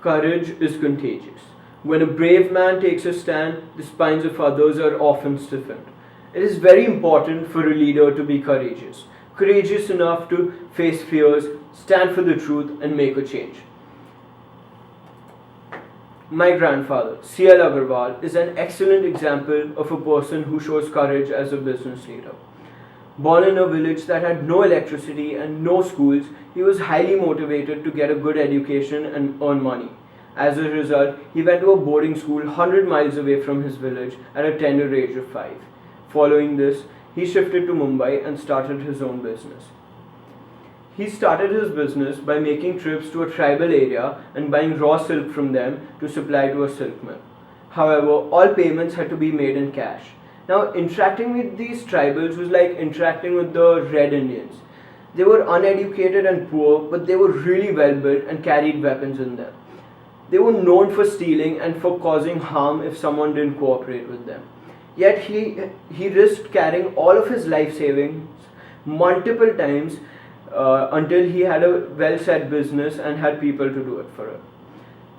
Courage is contagious. When a brave man takes a stand, the spines of others are often stiffened. It is very important for a leader to be courageous. Courageous enough to face fears, stand for the truth, and make a change. My grandfather, C.L. Agarwal, is an excellent example of a person who shows courage as a business leader. Born in a village that had no electricity and no schools, he was highly motivated to get a good education and earn money. As a result, he went to a boarding school 100 miles away from his village at a tender age of 5. Following this, he shifted to Mumbai and started his own business. He started his business by making trips to a tribal area and buying raw silk from them to supply to a silk mill. However, all payments had to be made in cash. Now, interacting with these tribals was like interacting with the Red Indians. They were uneducated and poor, but they were really well built and carried weapons in them. They were known for stealing and for causing harm if someone didn't cooperate with them. Yet he risked carrying all of his life savings multiple times until he had a well-set business and had people to do it for him.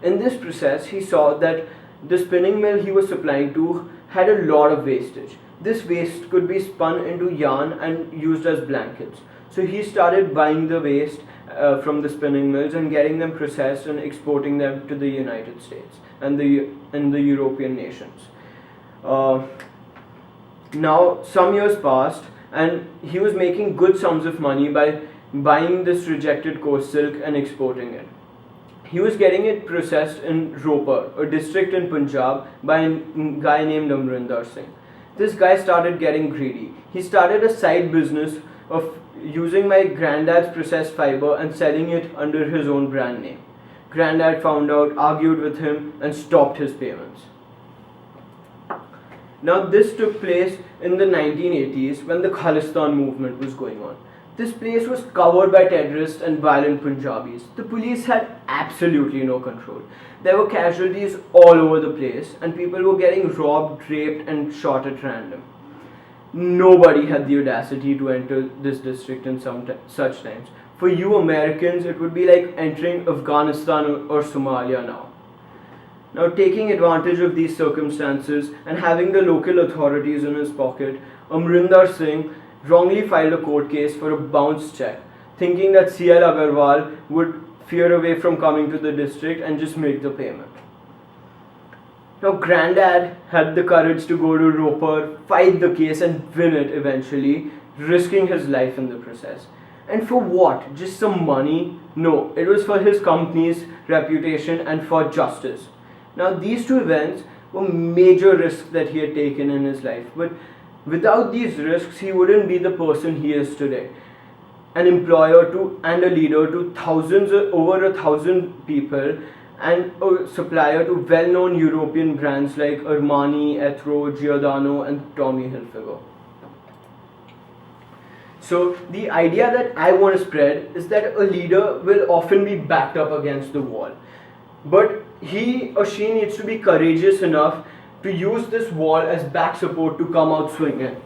In this process, he saw that the spinning mill he was supplying to had a lot of wastage. This waste could be spun into yarn and used as blankets. So he started buying the waste from the spinning mills and getting them processed and exporting them to the United States and the European nations. Now, some years passed and he was making good sums of money by buying this rejected coarse silk and exporting it. He was getting it processed in Ropar, a district in Punjab, by a guy named Amrinder Singh. This guy started getting greedy. He started a side business of using my granddad's processed fiber and selling it under his own brand name. Granddad found out, argued with him, and stopped his payments. Now, this took place in the 1980s when the Khalistan movement was going on. This place was covered by terrorists and violent Punjabis. The police had absolutely no control. There were casualties all over the place and people were getting robbed, raped and shot at random. Nobody had the audacity to enter this district in such times. For you Americans, it would be like entering Afghanistan or Somalia now. Now, taking advantage of these circumstances and having the local authorities in his pocket, Amrinder Singh wrongly filed a court case for a bounce check, thinking that C.L. Agarwal would fear away from coming to the district and just make the payment. Now, Granddad had the courage to go to Ropar, fight the case and win it eventually, risking his life in the process. And for what? Just some money? No, it was for his company's reputation and for justice. Now, these two events were major risks that he had taken in his life, but without these risks, he wouldn't be the person he is today. An employer to and a leader to over 1,000 people, and a supplier to well-known European brands like Armani, Ethro, Giordano, and Tommy Hilfiger. So the idea that I want to spread is that a leader will often be backed up against the wall, but he or she needs to be courageous enough to use this wall as back support to come out swinging.